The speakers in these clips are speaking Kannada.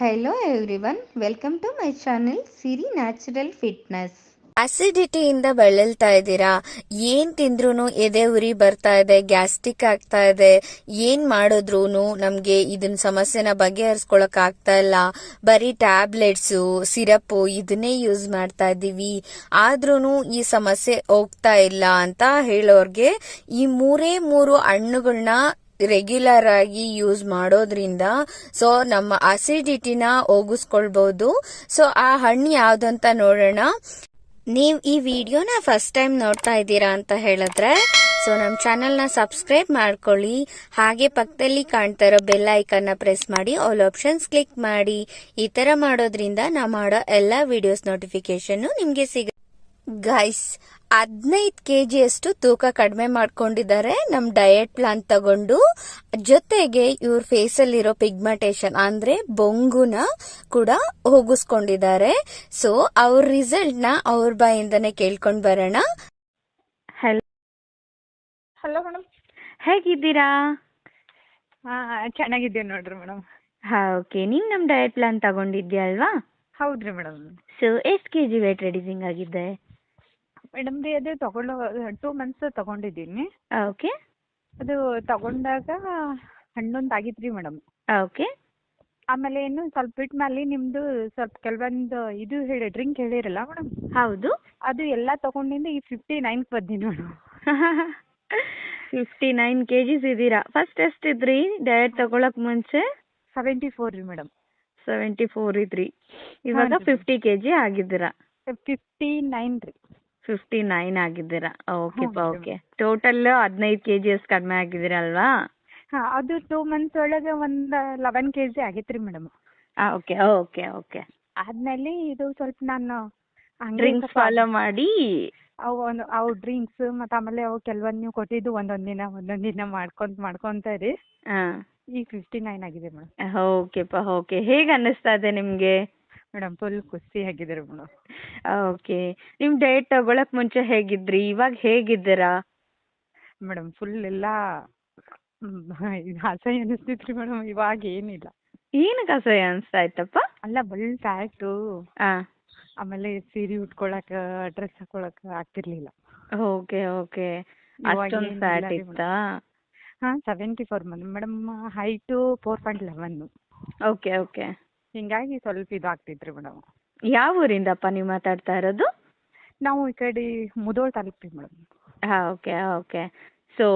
Hello everyone, welcome to my channel Siri Natural Fitness. ಅಸಿಡಿಟಿಯಿಂದ ಬಳಲ್ತಾ ಇದ್ದೀರಾ? ಏನ್ ತಿಂದ್ರೂ ಎದೆ ಉರಿ ಬರ್ತಾ ಇದೆ, ಗ್ಯಾಸ್ಟ್ರಿಕ್ ಆಗ್ತಾ ಇದೆ. ಏನ್ ಮಾಡಿದ್ರೂನು ನಮ್ಗೆ ಇದನ್ನ ಸಮಸ್ಯೆನ ಬಗೆಹರಿಸ್ಕೊಳಕ್ ಆಗ್ತಾ ಇಲ್ಲ. ಬರೀ ಟ್ಯಾಬ್ಲೆಟ್ಸು, ಸಿರಪ್ ಇದನ್ನೇ ಯೂಸ್ ಮಾಡ್ತಾ ಇದ್ದೀವಿ, ಆದ್ರೂನು ಈ ಸಮಸ್ಯೆ ಹೋಗ್ತಾ ಇಲ್ಲ ಅಂತ ಹೇಳೋರ್ಗೆ ಈ ಮೂರು ಹಣ್ಣುಗಳನ್ನ ರೆಗ್ಯುಲರ್ ಆಗಿ ಯೂಸ್ ಮಾಡೋದ್ರಿಂದ ಸೊ ನಮ್ಮ ಅಸಿಡಿಟಿನ ಹೋಗಿಸ್ಕೊಳ್ಬಹುದು. ಸೊ ಆ ಹಣ್ಣು ಯಾವ್ದಂತ ನೋಡೋಣ. ನೀವು ಈ ವಿಡಿಯೋನ ಫಸ್ಟ್ ಟೈಮ್ ನೋಡ್ತಾ ಇದ್ದೀರಾ ಅಂತ ಹೇಳಿದ್ರೆ ಸೊ ನಮ್ಮ ಚಾನಲ್ನ ಸಬ್ಸ್ಕ್ರೈಬ್ ಮಾಡ್ಕೊಳ್ಳಿ. ಹಾಗೆ ಪಕ್ಕದಲ್ಲಿ ಕಾಣ್ತಾ ಇರೋ ಬೆಲ್ ಐಕನ್ನ ಪ್ರೆಸ್ ಮಾಡಿ ಆಲ್ ಆಪ್ಷನ್ಸ್ ಕ್ಲಿಕ್ ಮಾಡಿ. ಈ ತರ ಮಾಡೋದ್ರಿಂದ ನಾ ಮಾಡೋ ಎಲ್ಲ ವಿಡಿಯೋಸ್ ನೋಟಿಫಿಕೇಶನ್ ನಿಮ್ಗೆ ಸಿಗ. ಗೈಸ್, 15 kg ಅಷ್ಟು ತೂಕ ಕಡಿಮೆ ಮಾಡ್ಕೊಂಡಿದ್ದಾರೆ ನಮ್ ಡಯಟ್ ಪ್ಲಾನ್ ತಗೊಂಡು. ಜೊತೆಗೆ ಇವ್ರ ಫೇಸ್ ಅಲ್ಲಿರೋ ಪಿಗ್ಮೆಂಟೇಶನ್ ಅಂದ್ರೆ ಬೊಂಗುನ ಕೂಡ ಹೋಗಿಸ್ಕೊಂಡಿದ್ದಾರೆ. ಸೊ ಅವ್ರ ರಿಸಲ್ಟ್ ನ ಅವ್ರ ಬಾಯಿಂದನೇ ಕೇಳ್ಕೊಂಡ್ ಬರೋಣ. ಹಲೋ ಹಲೋ ಮೇಡಮ್, ಹೇಗಿದ್ದೀರಾ? ಚೆನ್ನಾಗಿದ್ದೀವಿ ನೋಡ್ರಿ ಮೇಡಮ್. ಓಕೆ, ನೀವ್ ನಮ್ ಡಯಟ್ ಪ್ಲಾನ್ ತಗೊಂಡಿದ್ಯಾ ಅಲ್ವಾ? ಹೌದ್ರಿ ಮೇಡಮ್. ಸೊ ಎಷ್ಟು kg ವೇಟ್ ರೆಡ್ಯೂಸಿಂಗ್ ಆಗಿದೆ? ಮೇಡಮ್ ರೀ ಅದು 2 ಮಂತ್ಸ್ ತಗೊಂಡಿದ್ದೀನಿ. ಓಕೆ ಅದು ತಗೊಂಡಾಗ ಹನ್ನೊಂದು ಆಗಿತ್ರಿ ಮೇಡಮ್. ಓಕೆ ಆಮೇಲೆ ಏನು ಸ್ವಲ್ಪ ಬಿಟ್ಟ ಮೇಲೆ ನಿಮ್ದು ಸ್ವಲ್ಪ ಕೆಲವೊಂದು ಇದು ಡ್ರಿಂಕ್ ಹೇಳಿರಲ್ಲ ಮೇಡಮ್, ಹೌದು. ಅದು ಎಲ್ಲ ತಗೊಂಡಿಂದ ಈ 59 ಬಂದೀನಿ ಮೇಡಮ್. 59 kgs ಇದ್ದೀರಾ. ಫಸ್ಟ್ ಎಷ್ಟಿದ್ರಿ ಡಯಟ್ ತಗೊಳಕ್ ಮುಂಚೆ? 74 ರೀ ಮೇಡಮ್. 74 ಇದ್ರಿ, ಇವಾಗ 50 kg ಆಗಿದ್ದೀರಾ. 59 ರೀ. 59 ಆಗಿದ್ದೀರಾ. ಓಕೆ ಓಕೆ, ಟೋಟಲ್ 15 kg ಅಷ್ಟು ಕಡಿಮೆ ಆಗಿದ್ದೀರಾ ಅಲ್ವಾ? ಹಾಂ, ಅದು 2 ಮಂತ್ಸ್ ಒಳಗೆ ಒಂದು 11 kg ಆಗಿತ್ರಿ ಮೇಡಮ್. Okay okay okay. ಆದ್ಮೇಲೆ ಇದು ಸ್ವಲ್ಪ ನಾನು ಡ್ರಿಂಕ್ಸ್ ಫಾಲೋ ಮಾಡಿ ಅವು ಡ್ರಿಂಕ್ಸ್ ಮತ್ತು ಆಮೇಲೆ ಅವು ಕೆಲವೊಂದು ನೀವು ಕೊಟ್ಟಿದ್ದು ಒಂದೊಂದು ದಿನ ಮಾಡ್ಕೊಂತ ರೀ ಈಗ 59 ಆಗಿದೆ ಮೇಡಮ್. ಓಕೆ, ಹೇಗೆ ಅನ್ನಿಸ್ತಾ ಇದೆ ನಿಮ್ಗೆ? ಮೇಡಮ್ ಫುಲ್ ಖುಷಿ ಆಗಿದೆ ರೀ ಮೇಡಮ್. ಓಕೆ, ನಿಮ್ ಡಯಟ್ ತಗೊಳಕ್ ಮುಂಚೆ ಹೇಗಿದ್ರಿ, ಇವಾಗ ಹೇಗಿದ್ದೀರಾ? ಮೇಡಮ್ ಫುಲ್ ಎಲ್ಲ ಅಸಹ್ಯ ಅನಿಸ್ತಿತ್ರಿ ಮೇಡಮ್. ಇವಾಗ ಏನಿಲ್ಲ. ಏನಕ್ಕೆ ಅಸಹ್ಯ ಅನಿಸ್ತಾ ಇತ್ತಪ್ಪ? ಅಲ್ಲ ಬಲ್ ಫ್ಯಾಟು, ಆಮೇಲೆ ಸೀರೆ ಉಟ್ಕೊಳಕ ಡ್ರೆಸ್ ಹಾಕೊಳಕ ಆಗ್ತಿರ್ಲಿಲ್ಲ. ಓಕೆ ಓಕೆ, ಅಷ್ಟೊಂದು ಫ್ಯಾಟ್ ಇತ್ತಾ? ಹಾಂ, 74 ಮೇಡಮ್. ಹೈಟು 4.11. ಓಕೆ ಓಕೆ, ಹಿಂಗಾಗಿ ಸ್ವಲ್ಪ ಇದು ಆಗ್ತಿದ್ರಿ ಮೇಡಮ್. ಯಾವ ಊರಿಂದಪ್ಪ ನೀವು ಮಾತಾಡ್ತಾ ಇರೋದು? ನಾವು ಈ ಕಡೆ ಮುಧೋಳ್ ತಾಲೂಕು ರೀ ಮೇಡಮ್. Okay okay. ಸೊ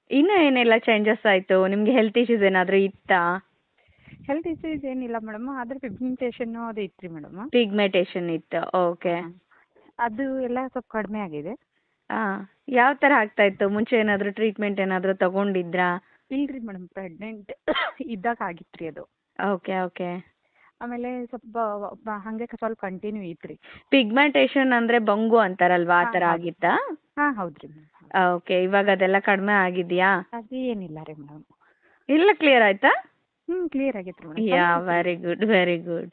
ಇನ್ನು ಏನೆಲ್ಲ ಚೇಂಜಸ್ ಆಯ್ತು ನಿಮ್ಗೆ? ಹೆಲ್ತ್ ಇಶ್ಯೂಸ್ ಏನಾದರೂ ಇತ್ತಾ? ಹೆಲ್ತ್ ಇಶ್ಯೂಸ್ ಏನಿಲ್ಲ ಮೇಡಮ್, ಆದ್ರೆ ಪಿಗ್ಮೆಂಟೇಷನ್ ಅದು ಇತ್ತು ಮೇಡಮ್. ಪಿಗ್ಮೆಂಟೇಷನ್ ಇತ್ತು. ಓಕೆ, ಅದು ಎಲ್ಲ ಸ್ವಲ್ಪ ಕಡಿಮೆ ಆಗಿದೆ. ಯಾವ ಥರ ಆಗ್ತಾ ಇತ್ತು? ಮುಂಚೆ ಏನಾದರೂ ಟ್ರೀಟ್ಮೆಂಟ್ ಏನಾದರೂ ತಗೊಂಡಿದ್ರಾ? ಇಲ್ರಿ ಮೇಡಮ್, ಪ್ರೆಗ್ನೆಂಟ್ ಇದ್ದಾಗ ಆಗಿತ್ತು ರೀ ಅದು. Okay okay. ಆಮೇಲೆ ಸ್ವಲ್ಪ ಹಂಗೆ ಸ್ವಲ್ಪ ಕಂಟಿನ್ಯೂ ಐತ್ರಿ. ಪಿಗ್ಮೆಂಟೇಷನ್ ಅಂದ್ರೆ ಬೊಂಗು ಅಂತಾರಲ್ವಾ, ಆ ಥರ ಆಗಿತ್ತಾ? ಹಾಂ ಹೌದ್ರಿ ಮೇಡಮ್. ಓಕೆ, ಇವಾಗ ಅದೆಲ್ಲ ಕಡಿಮೆ ಆಗಿದೆಯಾ? ಅದು ಏನಿಲ್ಲ ರೀ ಮೇಡಮ್. ಇಲ್ಲ, ಕ್ಲಿಯರ್ ಆಯ್ತಾ? ಕ್ಲಿಯರ್ ಆಗೈತೆ madam. Very good very good.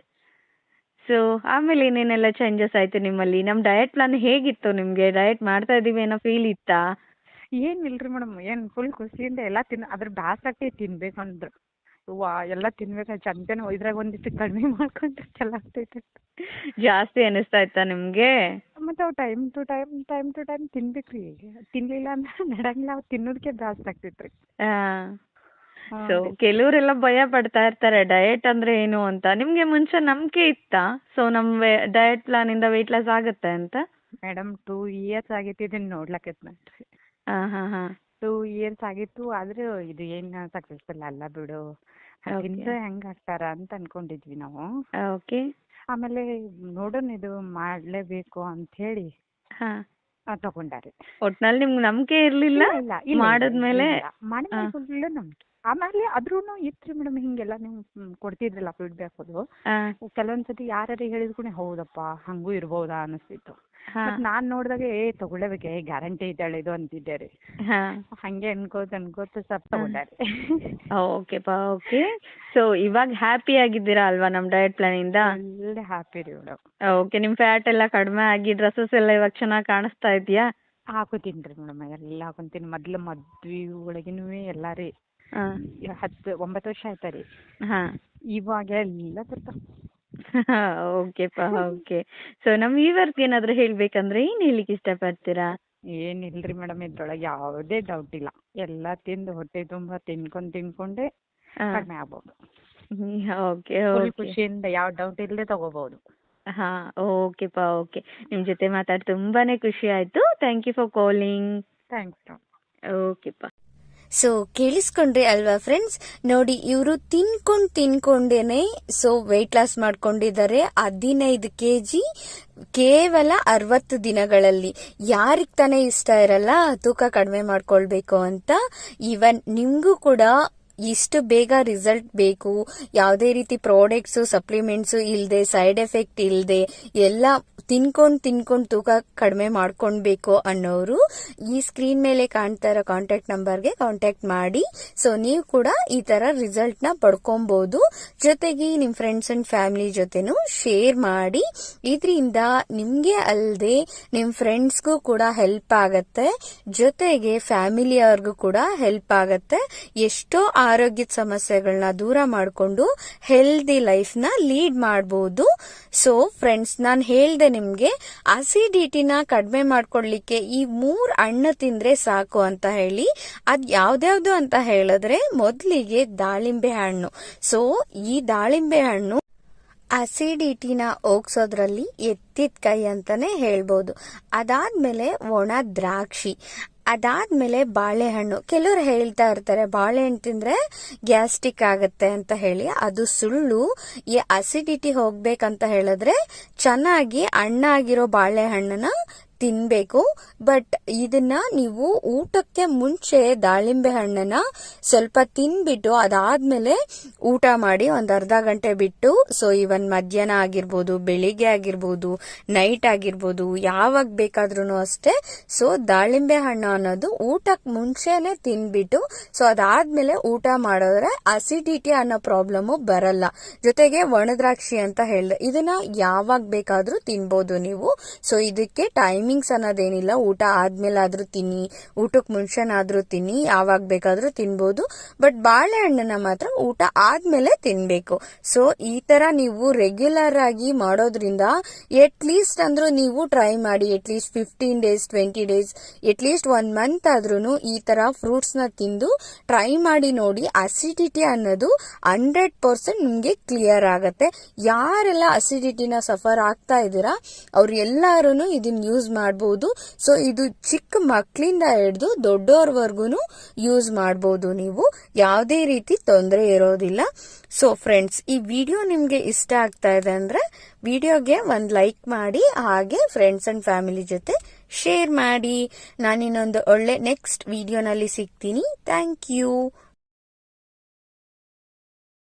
So ಆಮೇಲೆ ಏನೇನೆಲ್ಲ ಚೇಂಜಸ್ ಆಯ್ತು ನಿಮ್ಮಲ್ಲಿ? ನಮ್ಮ ಡಯಟ್ ಪ್ಲಾನ್ ಹೇಗಿತ್ತು ನಿಮಗೆ? ಡಯಟ್ ಮಾಡ್ತಾ ಇದೀವಿ ಅನ್ನೋ ಫೀಲ್ ಇತ್ತಾ? ಏನಿಲ್ರಿ ಮೇಡಮ್, ಏನು ಫುಲ್ ಖುಷಿಯಿಂದ ಎಲ್ಲ ಅದ್ರ ಬ್ಯಾಸಾಗಿ ತಿನ್ಬೇಕಂದ್ರೆ ಎಲ್ಲ ತಿನ್ಬೇಕು ಚಂದನ. ಇದ್ರಾಗ ಒಂದಿಷ್ಟು ಕಡಿಮೆ ಮಾಡ್ಕೊಂಡ್ರೆ ಚಲೋ ಆಗ್ತೈತೆ. ಜಾಸ್ತಿ ಅನಿಸ್ತಾ ಇತ್ತಾ ನಿಮ್ಗೆ? ಮತ್ತೆ ಅವು ಟೈಮ್ ಟು ಟೈಮ್ ತಿನ್ಬೇಕ್ರಿ. ತಿನ್ಲಿಲ್ಲ ಅಂದ್ರೆ ನಡಂಗಿಲ್ಲ. ಅವು ತಿನ್ನೋದಕ್ಕೆ ಬ್ಯಾಸರ ಆಗ್ತೈತ್ರಿ. ಸೊ ಕೆಲವರೆಲ್ಲ ಭಯ ಪಡ್ತಾ ಇರ್ತಾರೆ ಡಯಟ್ ಅಂದ್ರೆ ಏನು ಅಂತ. ನಿಮ್ಗೆ ಮುಂಚೆ ನಂಬಿಕೆ ಇತ್ತಾ? ಸೊ ನಮ್ಮ ಡಯಟ್ ಪ್ಲಾನ್ ಇಂದ ವೆಯ್ಟ್ ಲಾಸ್ ಆಗುತ್ತೆ ಅಂತ? ಮೇಡಮ್ 2 years ಆಗೈತಿ ಇದನ್ನ ನೋಡ್ಲಕೈತಿ ನೋಡ್ರಿ. 2 years ಆಗಿತ್ತು, ಆದ್ರೆ ಇದು ಏನು ಸಕ್ಸಸ್ಫುಲ್ ಅಲ್ಲ ಬಿಡು. ಅದರಿಂದ ಹೆಂಗ್ ಆಗ್ತಾರ ಅಂತ ಅನ್ಕೊಂಡಿದ್ವಿ ನಾವು. ಓಕೆ, ಆಮೇಲೆ ನೋಡೋಣ ಇದು ಮಾಡ್ಲೇಬೇಕು ಅಂತ ಹೇಳಿ ತಗೊಂಡಾರೆ. ಒಟ್ನಲ್ಲಿ ನಿಮ್ಗೆ ನಂಬಿಕೆ ಇರ್ಲಿಲ್ಲ? ಮಾಡಿದ್ಮೇಲೆ ಫುಲ್ ನಂಬಿಕೆ. ಆಮೇಲೆ ಅದ್ರೂನು ಇತ್ರಿ ಮೇಡಮ್, ಹಿಂಗೆಲ್ಲ ನೀವು ಕೊಡ್ತಿದ್ರಲ್ಲ ಫೀಡ್ಬ್ಯಾಕ್, ಅದು ಕೆಲವೊಂದ್ಸತಿ ಯಾರು ಹೇಳಿದ್ಕೂನೆ ಹೌದಪ್ಪ ಹಂಗೂ ಇರ್ಬೋದಾ ಅನಿಸ್ತಿತ್ತು. ನಾನ್ ನೋಡಿದಾಗ ತಗೊಳ್ಳೇಬೇಕೆ, ಗ್ಯಾರಂಟಿ ಇದ್ದಾಳೆ ಇದು ಅಂತಿದ್ದೆ ರೀ. ಹಂಗೆ ಅನ್ಕೋತ ಸ್ವಲ್ಪ ತಗೊಂಡಾರೆ. Okay okay. ಸೊ ಇವಾಗ ಹ್ಯಾಪಿ ಆಗಿದ್ದೀರಾ ಅಲ್ವಾ ನಮ್ ಡಯಟ್ ಪ್ಲಾನ್ ಇಂದ? ಒಳ್ಳೆ ಹ್ಯಾಪಿ ರೀ ಮೇಡಮ್. ಓಕೆ, ನಿಮ್ ಫ್ಯಾಟ್ ಎಲ್ಲ ಕಡಿಮೆ ಆಗಿ ಡ್ರೆಸ್ಸಸ್ ಎಲ್ಲ ಇವಾಗ ಚೆನ್ನಾಗಿ ಕಾಣಿಸ್ತಾ ಇದೆಯಾ? ಹಾಕೋತೀನಿ ರೀ ಮೇಡಮ್, ಎಲ್ಲ ಹಾಕೊಂತೀನಿ. ಮೊದ್ಲು ಮದ್ವಿ ಒಳಗಿನೂ ಎಲ್ಲ ರೀ ಹಾ 9 ವರ್ಷ ಆಯ್ತಾ ರೀ. ಹಾ ಇವಾಗ ಎಲ್ಲ ಬರ್ತಾವ. ಓಕೆಪ್ಪ ಓಕೆ. ಸೊ ನಮ್ ವ್ಯೂವರ್ಸ್ ಏನಾದ್ರು ಹೇಳ್ಬೇಕಂದ್ರೆ ಏನ್ ಹೇಳಿಕ್ ಇಷ್ಟಪಡ್ತೀರಾ? ಏನಿಲ್ರಿ ಮೇಡಮ್, ಇದ್ರೊಳಗೆ ಯಾವುದೇ ಡೌಟ್ ಇಲ್ಲ. ಎಲ್ಲ ತಿಂದು ಹೊಟ್ಟೆ ತುಂಬ ತಿನ್ಕೊಂಡೇ ಕಡಿಮೆ ಆಗ್ಬೋದು. Okay full okay. ಖುಷಿಯಿಂದ ಯಾವ ಡೌಟ್ ಇಲ್ಲದೆ ತಗೋಬಹುದು. ಹಾ ಓಕೆಪ್ಪ ಓಕೆ. ನಿಮ್ ಜೊತೆ ಮಾತಾಡಿ ತುಂಬಾನೇ ಖುಷಿ ಆಯ್ತು. Thank you for calling. Thanks. ಓಕೆಪ್ಪ. ಸೊ ಕೇಳಿಸ್ಕೊಂಡ್ರಿ ಅಲ್ವಾ ಫ್ರೆಂಡ್ಸ್? ನೋಡಿ, ಇವರು ತಿನ್ಕೊಂಡೇನೆ ವೆಯ್ಟ್ ಲಾಸ್ ಮಾಡ್ಕೊಂಡಿದ್ದಾರೆ 15 kg ಕೇವಲ 60 ದಿನಗಳಲ್ಲಿ. ಯಾರಿಗ್ ತಾನೇ ಇಷ್ಟ ಇರಲ್ಲ ತೂಕ ಕಡಿಮೆ ಮಾಡ್ಕೊಳ್ಬೇಕು ಅಂತ. ಈವನ್ ನಿಮ್ಗೂ ಕೂಡ ಇಷ್ಟು ಬೇಗ ರಿಸಲ್ಟ್ ಬೇಕು, ಯಾವುದೇ ರೀತಿ ಪ್ರಾಡಕ್ಟ್ಸ್ ಸಪ್ಲಿಮೆಂಟ್ಸ್ ಇಲ್ಲದೆ, ಸೈಡ್ ಎಫೆಕ್ಟ್ ಇಲ್ಲದೆ, ಎಲ್ಲ ತಿನ್ಕೊಂಡು ತೂಕ ಕಡಿಮೆ ಮಾಡ್ಕೊಳ್ಬೇಕು ಅನ್ನೋರು ಈ ಸ್ಕ್ರೀನ್ ಮೇಲೆ ಕಾಣ್ತಾ ಇರೋ ಕಾಂಟ್ಯಾಕ್ಟ್ ನಂಬರ್ಗೆ ಕಾಂಟ್ಯಾಕ್ಟ್ ಮಾಡಿ. ಸೊ ನೀವು ಕೂಡ ಈ ತರ ರಿಸಲ್ಟ್ ನ ಪಡ್ಕೊಬಹುದು. ಜೊತೆಗೆ ನಿಮ್ ಫ್ರೆಂಡ್ಸ್ ಅಂಡ್ ಫ್ಯಾಮಿಲಿ ಜೊತೆನೂ ಶೇರ್ ಮಾಡಿ. ಇದರಿಂದ ನಿಮ್ಗೆ ಅಲ್ಲದೆ ನಿಮ್ ಫ್ರೆಂಡ್ಸ್ಗೂ ಕೂಡ ಹೆಲ್ಪ್ ಆಗತ್ತೆ, ಜೊತೆಗೆ ಫ್ಯಾಮಿಲಿಯವ್ರಿಗೂ ಕೂಡ ಹೆಲ್ಪ್ ಆಗತ್ತೆ. ಎಷ್ಟೋ ಆರೋಗ್ಯದ ಸಮಸ್ಯೆಗಳನ್ನ ದೂರ ಮಾಡಿಕೊಂಡು ಹೆಲ್ದಿ ಲೈಫ್ ನ ಲೀಡ್ ಮಾಡಬಹುದು. ಸೊ ಫ್ರೆಂಡ್ಸ್, ನಾನು ಹೇಳ್ದೆ ನಿಮ್ಗೆ ಅಸಿಡಿಟಿನ ಕಡಿಮೆ ಮಾಡ್ಕೊಡ್ಲಿಕ್ಕೆ ಈ 3 ಹಣ್ಣು ತಿಂದ್ರೆ ಸಾಕು ಅಂತ ಹೇಳಿ. ಅದ್ ಯಾವ್ದ್ಯಾವ್ದು ಅಂತ ಹೇಳಿದ್ರೆ, ಮೊದಲಿಗೆ ದಾಳಿಂಬೆ ಹಣ್ಣು. ಸೊ ಈ ದಾಳಿಂಬೆ ಹಣ್ಣು ಅಸಿಡಿಟಿನ ಹೋಗ್ಸೋದ್ರಲ್ಲಿ ಎತ್ತಿದ ಕೈ ಅಂತಾನೆ ಹೇಳ್ಬೋದು. ಅದಾದ್ಮೇಲೆ ಒಣ ದ್ರಾಕ್ಷಿ, ಅದಾದ್ಮೇಲೆ ಬಾಳೆಹಣ್ಣು. ಕೆಲವರು ಹೇಳ್ತಾ ಇರ್ತಾರೆ ಬಾಳೆಹಣ್ಣು ತಿಂದ್ರೆ ಗ್ಯಾಸ್ಟ್ರಿಕ್ ಆಗತ್ತೆ ಅಂತ ಹೇಳಿ. ಅದು ಸುಳ್ಳು. ಈ ಅಸಿಡಿಟಿ ಹೋಗ್ಬೇಕಂತ ಹೇಳಿದ್ರೆ ಚೆನ್ನಾಗಿ ಹಣ್ಣಾಗಿರೋ ಬಾಳೆಹಣ್ಣನ್ನ ತಿನ್ಬೇಕು. ಬಟ್ ಇದನ್ನ ನೀವು ಊಟಕ್ಕೆ ಮುಂಚೆ ದಾಳಿಂಬೆ ಹಣ್ಣನ್ನ ಸ್ವಲ್ಪ ತಿನ್ಬಿಟ್ಟು ಅದಾದ್ಮೇಲೆ ಊಟ ಮಾಡಿ ಒಂದ್ ಅರ್ಧ ಗಂಟೆ ಬಿಟ್ಟು. ಸೊ ಇವನ್ ಮಧ್ಯಾಹ್ನ ಆಗಿರ್ಬೋದು, ಬೆಳಿಗ್ಗೆ ಆಗಿರ್ಬೋದು, ನೈಟ್ ಆಗಿರ್ಬೋದು, ಯಾವಾಗ ಬೇಕಾದ್ರೂ ಅಷ್ಟೇ. ಸೊ ದಾಳಿಂಬೆ ಹಣ್ಣು ಅನ್ನೋದು ಊಟಕ್ಕೆ ಮುಂಚೆನೆ ತಿನ್ಬಿಟ್ಟು ಸೊ ಅದಾದ್ಮೇಲೆ ಊಟ ಮಾಡಿದ್ರೆ ಅಸಿಡಿಟಿ ಅನ್ನೋ ಪ್ರಾಬ್ಲಮ್ ಬರಲ್ಲ. ಜೊತೆಗೆ ಒಣದ್ರಾಕ್ಷಿ ಅಂತ ಹೇಳ್ದೆ, ಇದನ್ನ ಯಾವಾಗ ಬೇಕಾದ್ರೂ ತಿನ್ಬೋದು ನೀವು. ಸೊ ಇದಕ್ಕೆ ಟೈಮಿಂಗ್ಸ್ ಅನ್ನೋದೇನಿಲ್ಲ. ಊಟ ಆದ್ಮೇಲೆ ಆದ್ರೂ ತಿನ್ನಿ, ಊಟಕ್ಕೆ ಮುಂಚೆನಾದ್ರೂ ತಿನ್ನಿ, ಯಾವಾಗ ಬೇಕಾದ್ರೂ ತಿನ್ಬೋದು. ಬಟ್ ಬಾಳೆಹಣ್ಣನ್ನ ಮಾತ್ರ ಊಟ ಆದ್ಮೇಲೆ ತಿನ್ಬೇಕು. ಸೊ ಈ ತರ ನೀವು ರೆಗ್ಯುಲರ್ ಆಗಿ ಮಾಡೋದ್ರಿಂದ ಎಟ್ಲೀಸ್ಟ್ ಅಂದ್ರೂ ನೀವು ಟ್ರೈ ಮಾಡಿ. At least 15 days 20 days at least 1 month ಆದ್ರೂ ಈ ತರ ಫ್ರೂಟ್ಸ್ ನ ತಿಂದು ಟ್ರೈ ಮಾಡಿ ನೋಡಿ. ಅಸಿಡಿಟಿ ಅನ್ನೋದು 100% ನಿಮ್ಗೆ ಕ್ಲಿಯರ್ ಆಗತ್ತೆ. ಯಾರೆಲ್ಲ ಅಸಿಡಿಟಿನ ಸಫರ್ ಆಗ್ತಾ ಇದ್ದೀರಾ ಅವ್ರು ಎಲ್ಲಾರು ಇದನ್ನ ಯೂಸ್ ಮಾಡಬಹುದು. ಸೊ ಇದು ಚಿಕ್ಕ ಮಕ್ಕಳಿಂದ ಹಿಡಿದು ದೊಡ್ಡೋರ್ವರ್ಗು ಯೂಸ್ ಮಾಡಬಹುದು. ನೀವು ಯಾವುದೇ ರೀತಿ ತೊಂದರೆ ಇರೋದಿಲ್ಲ. ಸೊ ಫ್ರೆಂಡ್ಸ್, ಈ ವಿಡಿಯೋ ನಿಮ್ಗೆ ಇಷ್ಟ ಆಗ್ತಾ ಇದೆ ಅಂದ್ರೆ ವಿಡಿಯೋಗೆ ಒಂದು ಲೈಕ್ ಮಾಡಿ, ಹಾಗೆ ಫ್ರೆಂಡ್ಸ್ ಅಂಡ್ ಫ್ಯಾಮಿಲಿ ಜೊತೆ ಶೇರ್ ಮಾಡಿ. ನಾನಿನ್ನೊಂದು ಒಳ್ಳೆ ನೆಕ್ಸ್ಟ್ ವಿಡಿಯೋನಲ್ಲಿ ಸಿಗ್ತೀನಿ. Thank you.